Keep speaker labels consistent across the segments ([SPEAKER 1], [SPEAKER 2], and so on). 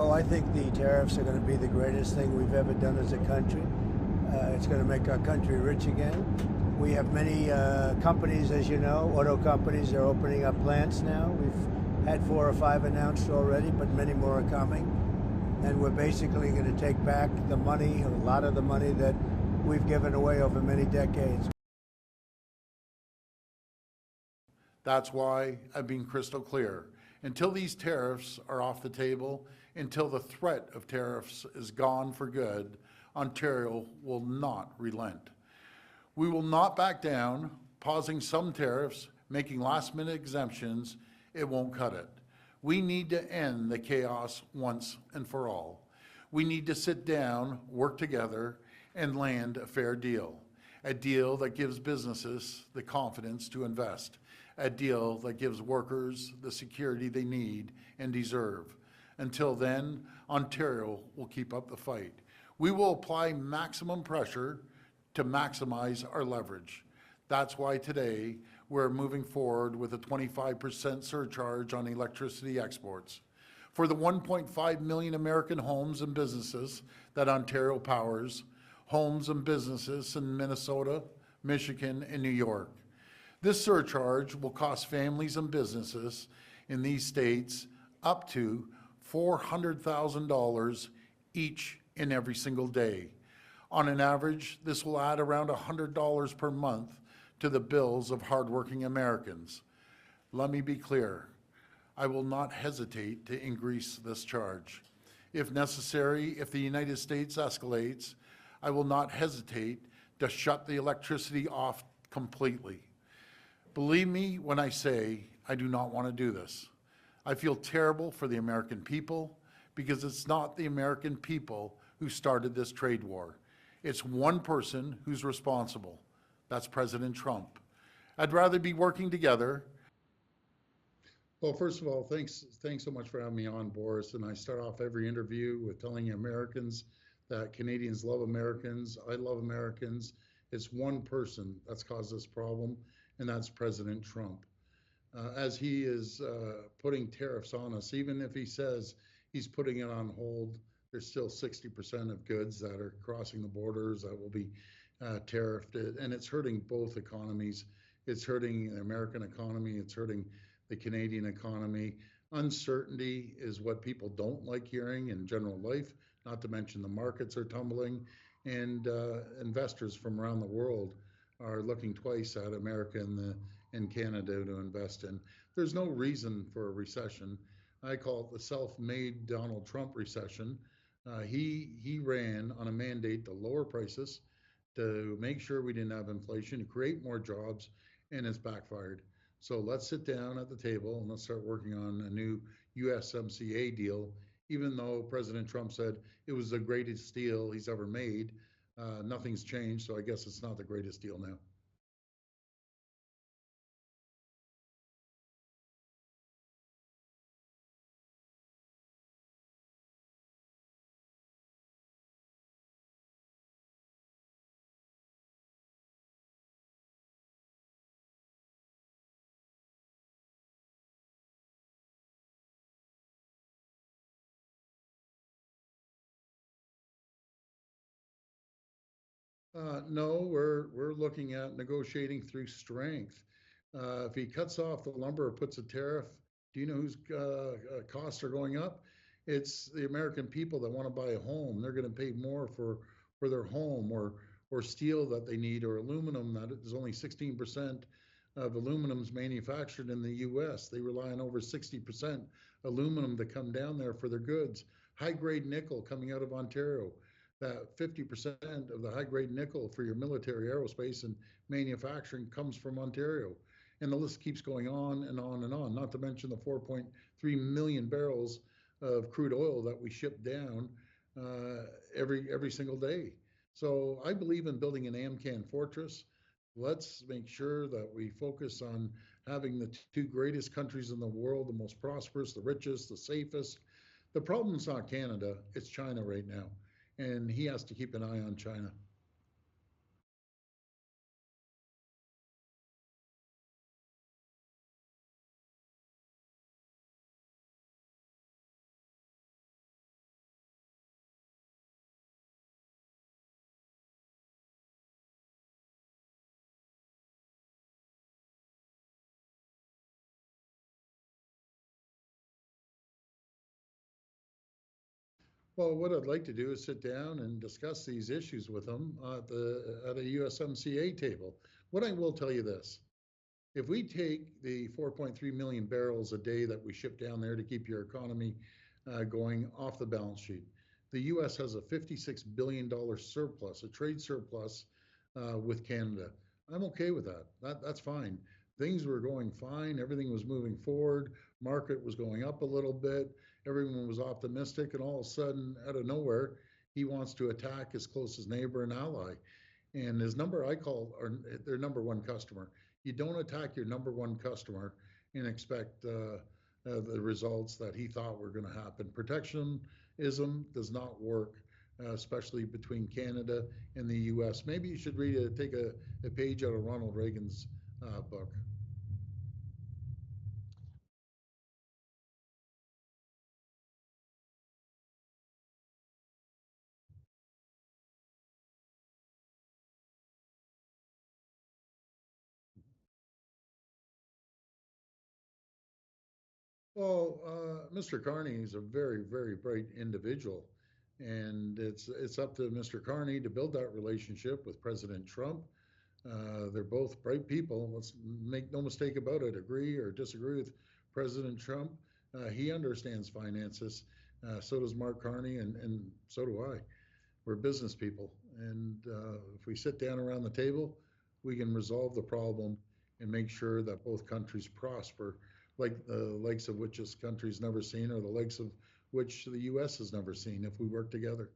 [SPEAKER 1] Oh, I think the tariffs are going to be the greatest thing we've ever done as a country. It's going to make our country rich again. We have many companies, as you know, auto companies are opening up plants now. We've had 4 or 5 announced already, but many more are coming. And we're basically going to take back the money, a lot of the money that we've given away over many decades.
[SPEAKER 2] That's why I've been crystal clear. Until these tariffs are off the table, until the threat of tariffs is gone for good, Ontario will not relent. We will not back down. Pausing some tariffs, making last-minute exemptions, it won't cut it. We need to end the chaos once and for all. We need to sit down, work together, and land a fair deal. A deal that gives businesses the confidence to invest. A deal that gives workers the security they need and deserve. Until then, Ontario will keep up the fight. We will apply maximum pressure to maximize our leverage. That's why today we're moving forward with a 25% surcharge on electricity exports. For the 1.5 million American homes and businesses that Ontario powers, homes and businesses in Minnesota, Michigan, and New York. This surcharge will cost families and businesses in these states up to $400,000 each and every single day. On an average, this will add around $100 per month to the bills of hardworking Americans. Let me be clear, I will not hesitate to increase this charge. If necessary, if the United States escalates, I will not hesitate to shut the electricity off completely. Believe me when I say I do not want to do this. I feel terrible for the American people because it's not the American people who started this trade war. It's one person who's responsible. That's President Trump. I'd rather be working together.
[SPEAKER 3] Well, first of all, thanks so much for having me on, Boris. And I start off every interview with telling Americans that Canadians love Americans. I love Americans. It's one person that's caused this problem, and that's President Trump. As he is putting tariffs on us, even if he says he's putting it on hold, there's still 60% of goods that are crossing the borders that will be tariffed, and it's hurting both economies. It's hurting the American economy. It's hurting the Canadian economy. Uncertainty is what people don't like hearing in general life, not to mention the markets are tumbling, and investors from around the world are looking twice at America and Canada to invest in. There's no reason for a recession. I call it the self-made Donald Trump recession. He ran on a mandate to lower prices, to make sure we didn't have inflation, to create more jobs, and it's backfired. So let's sit down at the table and let's start working on a new USMCA deal. Even though President Trump said it was the greatest deal he's ever made, nothing's changed, so I guess it's not the greatest deal now. No, we're looking at negotiating through strength. If he cuts off the lumber or puts a tariff, do you know whose costs are going up? It's the American people that want to buy a home. They're going to pay more for their home, or steel that they need, or aluminum that is only 16% of aluminum's manufactured in the U.S. They rely on over 60% aluminum to come down there for their goods. High grade nickel coming out of Ontario. That 50% of the high grade nickel for your military, aerospace, and manufacturing comes from Ontario. And the list keeps going on and on and on, not to mention the 4.3 million barrels of crude oil that we ship down every single day. So I believe in building an AMCAN fortress. Let's make sure that we focus on having the 2 greatest countries in the world, the most prosperous, the richest, the safest. The problem's not Canada, it's China right now. And he has to keep an eye on China. Well, what I'd like to do is sit down and discuss these issues with them at a USMCA table. What I will tell you this, if we take the 4.3 million barrels a day that we ship down there to keep your economy going off the balance sheet, the U.S. has a $56 billion surplus, a trade surplus with Canada. I'm okay with that. That's fine. Things were going fine. Everything was moving forward. Market was going up a little bit. Everyone was optimistic. And all of a sudden, out of nowhere, he wants to attack his closest neighbor and ally. And his number I call their number one customer. You don't attack your number one customer and expect the results that he thought were going to happen. Protectionism does not work, especially between Canada and the U.S. Maybe you should take a page out of Ronald Reagan's book. Well, Mr. Carney is a very, very bright individual, and it's up to Mr. Carney to build that relationship with President Trump. They're both bright people. Let's make no mistake about it. Agree or disagree with President Trump. He understands finances. So does Mark Carney, and so do I. We're business people, and if we sit down around the table, we can resolve the problem and make sure that both countries prosper, like the likes of which this country's never seen, or the likes of which the U.S. has never seen, if we work together.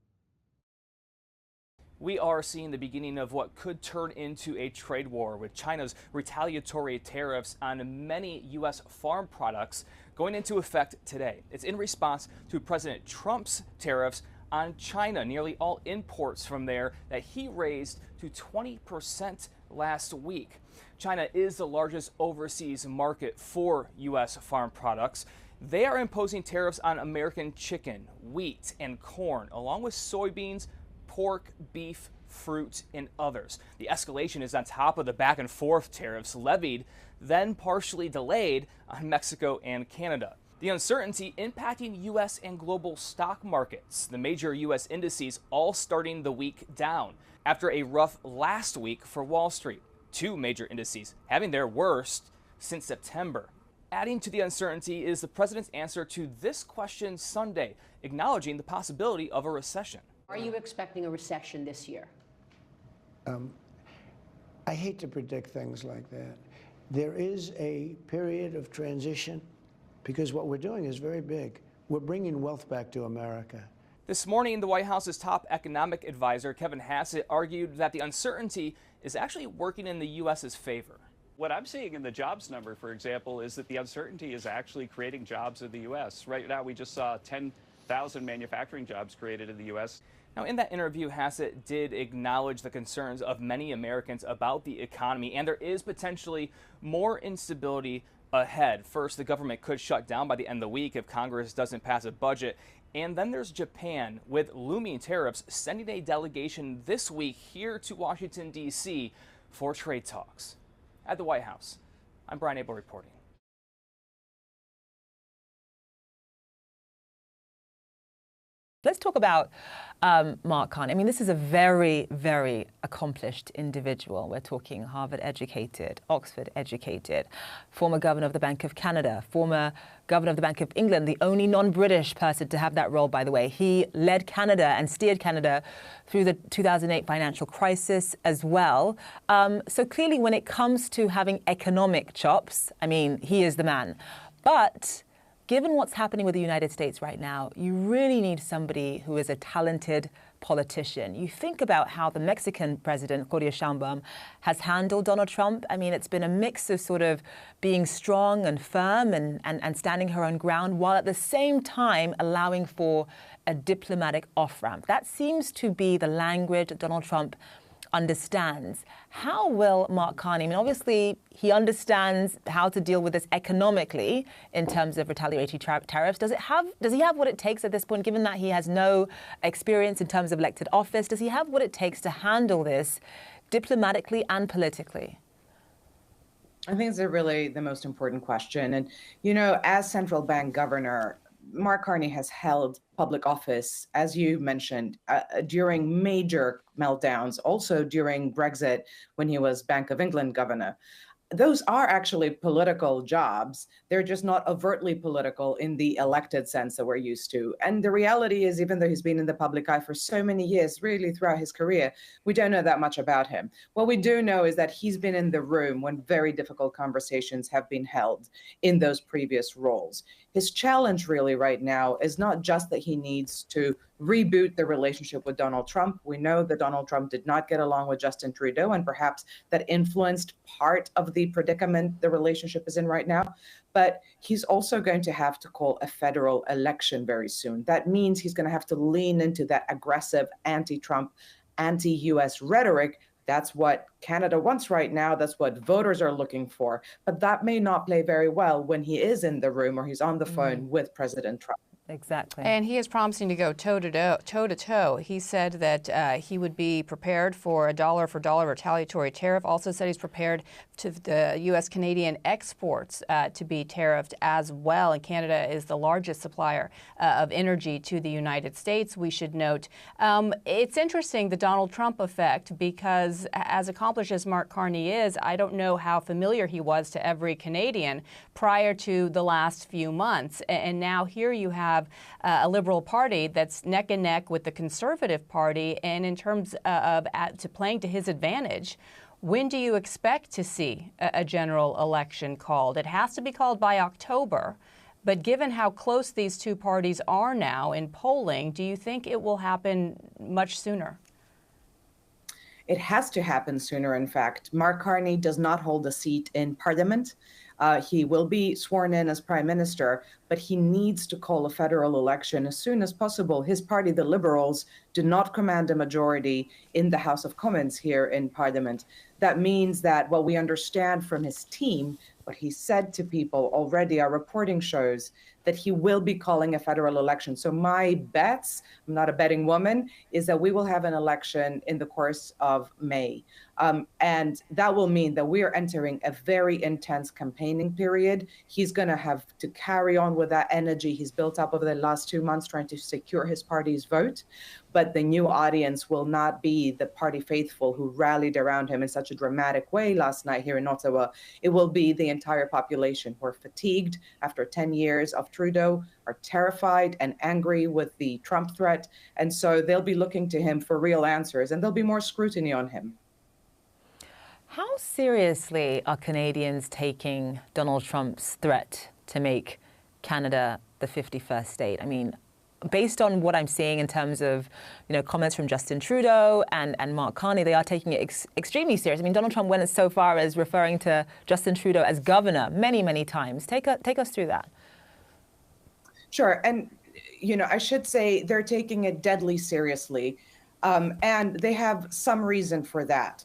[SPEAKER 4] We are seeing the beginning of what could turn into a trade war, with China's retaliatory tariffs on many U.S. farm products going into effect today. It's in response to President Trump's tariffs on China, nearly all imports from there that he raised to 20% last week. China is the largest overseas market for U.S. farm products. They are imposing tariffs on American chicken, wheat, and corn, along with soybeans, pork, beef, fruit, and others. The escalation is on top of the back and forth tariffs levied, then partially delayed on Mexico and Canada. The uncertainty impacting U.S. and global stock markets, the major U.S. indices all starting the week down after a rough last week for Wall Street. Two major indices having their worst since September. Adding to the uncertainty is the president's answer to this question Sunday, acknowledging the possibility of a recession.
[SPEAKER 5] Are you expecting a recession this year?
[SPEAKER 1] I hate to predict things like that. There is a period of transition because what we're doing is very big. We're bringing wealth back to America.
[SPEAKER 4] This morning, the White House's top economic advisor, Kevin Hassett, argued that the uncertainty is actually working in the U.S.'s favor.
[SPEAKER 6] What I'm seeing in the jobs number, for example, is that the uncertainty is actually creating jobs in the U.S. Right now, we just saw 10,000 manufacturing jobs created in the U.S.
[SPEAKER 4] Now, in that interview, Hassett did acknowledge the concerns of many Americans about the economy, and there is potentially more instability ahead. First, the government could shut down by the end of the week if Congress doesn't pass a budget. And then there's Japan, with looming tariffs, sending a delegation this week here to Washington, D.C. for trade talks. At the White House, I'm Brian Abel reporting.
[SPEAKER 7] Let's talk about Mark Carney. I mean, this is a very, very accomplished individual. We're talking Harvard-educated, Oxford-educated, former governor of the Bank of Canada, former governor of the Bank of England, the only non-British person to have that role, by the way. He led Canada and steered Canada through the 2008 financial crisis as well. So clearly, when it comes to having economic chops, I mean, he is the man. But given what's happening with the United States right now, you really need somebody who is a talented politician. You think about how the Mexican president, Claudia Sheinbaum, has handled Donald Trump. I mean, it's been a mix of sort of being strong and firm and standing her own ground, while at the same time allowing for a diplomatic off-ramp. That seems to be the language that Donald Trump understands. How will Mark Carney, I mean, obviously he understands how to deal with this economically in terms of retaliatory tariffs. Does he have what it takes at this point, given that he has no experience in terms of elected office? Does he have what it takes to handle this diplomatically and politically?
[SPEAKER 8] I think it's really the most important question. And, you know, as central bank governor, Mark Carney has held public office, as you mentioned, during major meltdowns, also during Brexit when he was Bank of England governor. Those are actually political jobs. They're just not overtly political in the elected sense that we're used to. And the reality is, even though he's been in the public eye for so many years, really throughout his career, we don't know that much about him. What we do know is that he's been in the room when very difficult conversations have been held in those previous roles. His challenge really right now is not just that he needs to reboot the relationship with Donald Trump. We know that Donald Trump did not get along with Justin Trudeau, and perhaps that influenced part of the predicament the relationship is in right now. But he's also going to have to call a federal election very soon. That means he's going to have to lean into that aggressive anti-Trump, anti-US rhetoric. That's what Canada wants right now. That's what voters are looking for. But that may not play very well when he is in the room or he's on the phone with President Trump.
[SPEAKER 7] Exactly.
[SPEAKER 9] And he is promising to go toe to toe. He said that he would be prepared for a dollar for dollar retaliatory tariff. Also said he's prepared to the U.S.-Canadian exports to be tariffed as well. And Canada is the largest supplier of energy to the United States, we should note. It's interesting, the Donald Trump effect, because as accomplished as Mark Carney is, I don't know how familiar he was to every Canadian prior to the last few months. And now here you have a Liberal Party that's neck and neck with the Conservative Party, and in terms of playing to his advantage, when do you expect to see a general election called? It has to be called by October, but given how close these two parties are now in polling, do you think it will happen much sooner?
[SPEAKER 8] It has to happen sooner, in fact. Mark Carney does not hold a seat in Parliament. He will be sworn in as Prime Minister, but he needs to call a federal election as soon as possible. His party, the Liberals, do not command a majority in the House of Commons here in Parliament. That means that what we understand from his team, what he said to people already, our reporting shows that he will be calling a federal election. So my bets, I'm not a betting woman, is that we will have an election in the course of May. And that will mean that we are entering a very intense campaigning period. He's going to have to carry on with that energy he's built up over the last 2 months trying to secure his party's vote. But the new audience will not be the party faithful who rallied around him in such a dramatic way last night here in Ottawa. It will be the entire population who are fatigued after 10 years of Trudeau, are terrified and angry with the Trump threat. And so they'll be looking to him for real answers, and there'll be more scrutiny on him.
[SPEAKER 7] How seriously are Canadians taking Donald Trump's threat to make Canada the 51st state? I mean, based on what I'm seeing in terms of, comments from Justin Trudeau and Mark Carney, they are taking it extremely serious. I mean, Donald Trump went so far as referring to Justin Trudeau as governor many, many times. Take us through that.
[SPEAKER 8] Sure. And, I should say they're taking it deadly seriously. And they have some reason for that.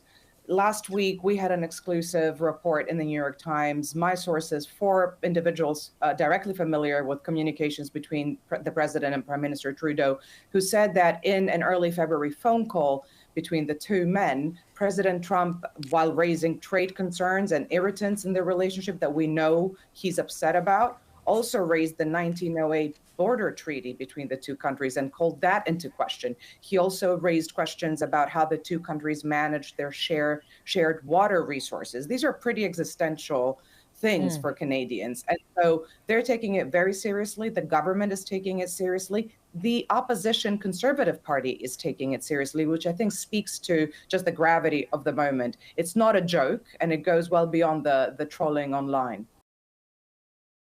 [SPEAKER 8] Last week, we had an exclusive report in the New York Times. My sources, 4 individuals directly familiar with communications between the president and Prime Minister Trudeau, who said that in an early February phone call between the two men, President Trump, while raising trade concerns and irritants in their relationship that we know he's upset about, also raised the 1908 border treaty between the two countries and called that into question. He also raised questions about how the two countries manage their shared water resources. These are pretty existential things for Canadians. And so they're taking it very seriously. The government is taking it seriously. The opposition Conservative Party is taking it seriously, which I think speaks to just the gravity of the moment. It's not a joke, and it goes well beyond the trolling online.